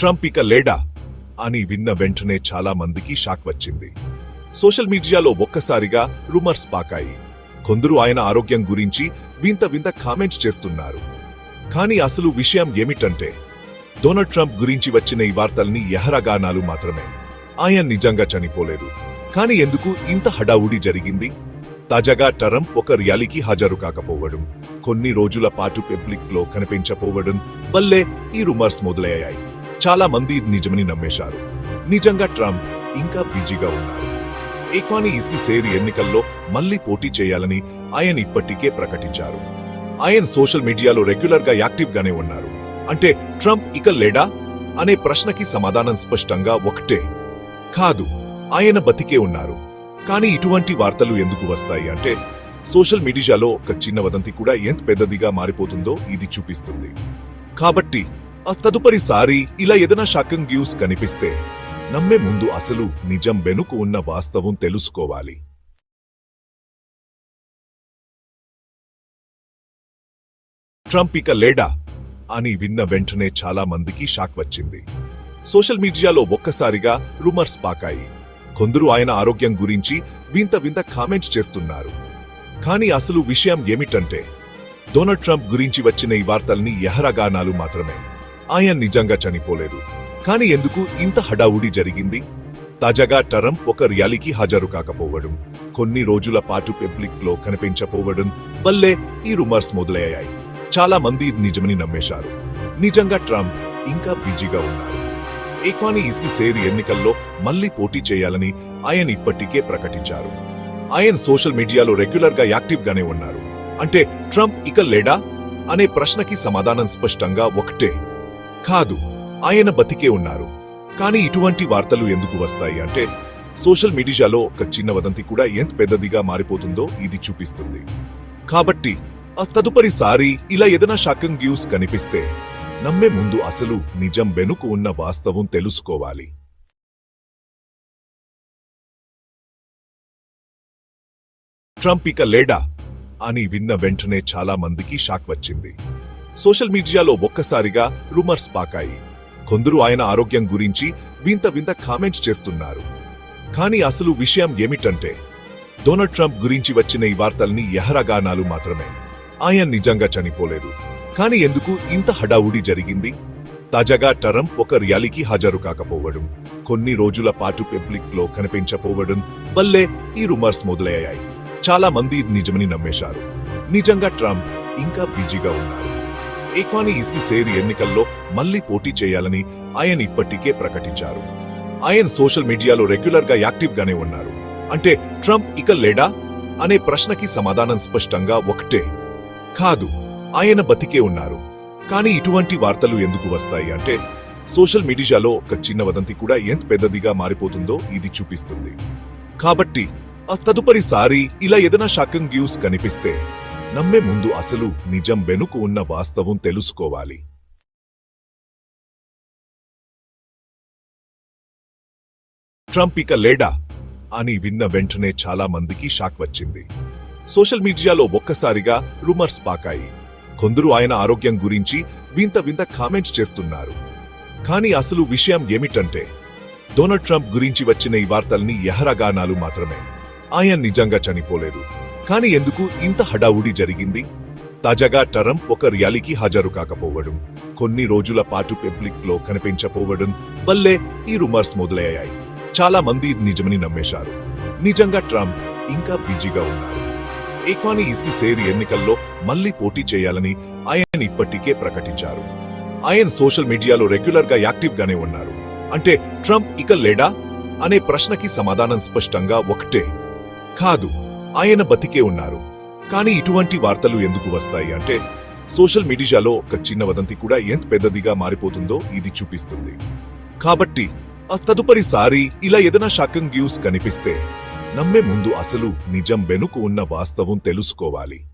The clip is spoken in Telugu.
ట్రంప్ ఇక లేడా అని విన్న వెంటనే చాలా మందికి షాక్ వచ్చింది. సోషల్ మీడియాలో ఒక్కసారిగా రూమర్స్ పాకాయి. కొందరు ఆయన ఆరోగ్యం గురించి వింత వింత కామెంట్స్ చేస్తున్నారు. కానీ అసలు విషయం ఏమిటంటే, డొనాల్డ్ ట్రంప్ గురించి వచ్చిన ఈ వార్తల్ని ఎహరగానాలు మాత్రమే. ఆయన నిజంగా చనిపోలేదు. కానీ ఎందుకు ఇంత హడావుడి జరిగింది? తాజాగా ట్రంప్ ఒక ర్యాలీకి హాజరు కాకపోవడం, కొన్ని రోజుల పాటు పబ్లిక్ లో కనిపించపోవడం వల్లే ఈ రూమర్స్ మొదలయ్యాయి. చాలా మంది ఇది నిజమని నమ్మేశారు. నిజంగా ట్రంప్ ఇంకా బిజీగా ఉన్నారు. ఏక్వాని ఈసీ చేరి ఎన్నికల్లో మళ్లీ పోటీ చేయాలని ఆయన ఇప్పటికే ప్రకటించారు. ఆయన సోషల్ మీడియాలో రెగ్యులర్ గా యాక్టివ్ గానే ఉన్నారు. అంటే ట్రంప్ ఇక లేడా అనే ప్రశ్నకి సమాధానం స్పష్టంగా ఒకటే, కాదు, ఆయన బతికే ఉన్నారు. కానీ ఇటువంటి వార్తలు ఎందుకు వస్తాయి అంటే, సోషల్ మీడియాలో ఒక చిన్న వదంతి కూడా ఎంత పెద్దదిగా మారిపోతుందో ఇది చూపిస్తుంది. కాబట్టి తదుపరిసారి ఇలా ఏదైనా షాకింగ్ న్యూస్ కనిపిస్తే నమ్మే ముందు అసలు నిజం వెనుక ఉన్న వాస్తవం తెలుసుకోవాలి. ట్రంప్ ఇక లేడా అని విన్న వెంటనే చాలా మందికి షాక్ వచ్చింది. సోషల్ మీడియాలో ఒక్కసారిగా రూమర్స్ పాకాయి. కొందరు ఆయన ఆరోగ్యం గురించి వింత వింత కామెంట్స్ చేస్తున్నారు. కానీ అసలు విషయం ఏమిటంటే, డొనాల్డ్ ట్రంప్ గురించి వచ్చిన ఈ వార్తల్ని ఎహరగానాలు మాత్రమే. ఆయన నిజంగా చనిపోలేదు. కానీ ఎందుకు ఇంత హడావుడి జరిగింది? తాజాగా ట్రంప్ ఒక ర్యాలీకి హాజరు కాకపోవడం, కొన్ని రోజుల పాటు పబ్లిక్ లో కనిపించపోవడం వల్లే ఈ రూమర్స్ మొదలయ్యాయి. చాలా మంది ఇది నిజమని నమ్మేశారు. నిజంగా ట్రంప్ ఇంకా బిజీగా ఉన్నారు. ఏక్వాని ఈసీ చేరి ఎన్నికల్లో మళ్లీ పోటీ చేయాలని ఆయన ఇప్పటికే ప్రకటించారు. ఆయన సోషల్ మీడియాలో రెగ్యులర్ గా యాక్టివ్ గానే ఉన్నారు. అంటే ట్రంప్ ఇక లేడా అనే ప్రశ్నకి సమాధానం స్పష్టంగా ఒకటే, కాదు, ఆయన బతికే ఉన్నారు. కానీ ఇటువంటి వార్తలు ఎందుకు వస్తాయి అంటే, సోషల్ మీడియాలో ఒక చిన్న వదంతి కూడా ఎంత పెద్దదిగా మారిపోతుందో ఇది చూపిస్తుంది. కాబట్టి తదుపరిసారి ఇలా ఏదైనా షాకింగ్ న్యూస్ కనిపిస్తే నమ్మే ముందు అసలు నిజం వెనుక ఉన్న వాస్తవం తెలుసుకోవాలి. ట్రంప్ ఇక లేడా అని విన్న వెంటనే చాలా మందికి షాక్ వచ్చింది. సోషల్ మీడియాలో ఒక్కసారిగా రూమర్స్ పాకాయి. కొందరు ఆయన ఆరోగ్యం గురించి వింత వింత కామెంట్స్ చేస్తున్నారు. కానీ అసలు విషయం ఏమిటంటే, డొనాల్డ్ ట్రంప్ గురించి వచ్చిన ఈ వార్తల్ని ఎహరగానాలు మాత్రమే. ఆయన నిజంగా చనిపోలేదు. కానీ ఎందుకు ఇంత హడావుడి జరిగింది? తాజాగా ట్రంప్ ఒక ర్యాలీకి హాజరు కాకపోవడం, కొన్ని రోజుల పాటు పబ్లిక్ లో కనిపించపోవడం వల్లే ఈ రూమర్స్ మొదలయ్యాయి. చాలా మంది ఇది నిజమని నమ్మేశారు. నిజంగా ట్రంప్ ఇంకా బిజీగా ఉన్నారు. ఏక్వాని ఈసీ చేరి ఎన్నికల్లో మళ్లీ పోటీ చేయాలని ఆయన ఇప్పటికే ప్రకటించారు. ఆయన సోషల్ మీడియాలో రెగ్యులర్ గా యాక్టివ్ గానే ఉన్నారు. అంటే ట్రంప్ ఇక లేడా అనే ప్రశ్నకి సమాధానం స్పష్టంగా ఒకటే, కాదు, ఆయన బతికే ఉన్నారు. కానీ ఇటువంటి వార్తలు ఎందుకు వస్తాయి అంటే, సోషల్ మీడియాలో ఒక చిన్న వదంతి కూడా ఎంత పెద్దదిగా మారిపోతుందో ఇది చూపిస్తుంది. కాబట్టి తదుపరిసారి ఇలా ఏదైనా షాకింగ్ న్యూస్ కనిపిస్తే నమ్మే ముందు అసలు నిజం వెనుక ఉన్న వాస్తవం తెలుసుకోవాలి. ట్రంప్ ఇక లేడా అని విన్న వెంటనే చాలా మందికి షాక్ వచ్చింది. సోషల్ మీడియాలో ఒక్కసారిగా రూమర్స్ పాకాయి. కొందరు ఆయన ఆరోగ్యం గురించి వింత వింత కామెంట్స్ చేస్తున్నారు. కానీ అసలు విషయం ఏమిటంటే, డొనాల్డ్ ట్రంప్ గురించి వచ్చిన ఈ వార్తల్ని ఎహరగానాలు మాత్రమే. ఆయన నిజంగా చనిపోలేదు. కానీ ఎందుకు ఇంత హడావుడి జరిగింది? తాజాగా ట్రంప్ ఒక ర్యాలీకి హాజరు కాకపోవడం, కొన్ని రోజుల పాటు పబ్లిక్ లో కనిపించపోవడం వల్లే ఈ రూమర్స్ మొదలయ్యాయి. చాలా మంది ఇది నిజమని నమ్మేశారు. నిజంగా ట్రంప్ ఇంకా బిజీగా ఉన్నారు. ఏక్వాని ఈసీ చేరి ఎన్నికల్లో మళ్లీ పోటీ చేయాలని ఆయన ఇప్పటికే ప్రకటించారు. ఆయన సోషల్ మీడియాలో రెగ్యులర్ గా యాక్టివ్ గానే ఉన్నారు. అంటే ట్రంప్ ఇక లేడా అనే ప్రశ్నకి సమాధానం స్పష్టంగా ఒకటే, కాదు, ఆయన బతికే ఉన్నారు. కానీ ఇటువంటి వార్తలు ఎందుకు వస్తాయి అంటే, సోషల్ మీడియాలో ఒక చిన్న వదంతి కూడా ఎంత పెద్దదిగా మారిపోతుందో ఇది చూపిస్తుంది. కాబట్టి తదుపరిసారి ఇలా ఏదైనా షాకింగ్ న్యూస్ కనిపిస్తే నమ్మే ముందు అసలు నిజం వెనుక ఉన్న వాస్తవం తెలుసుకోవాలి.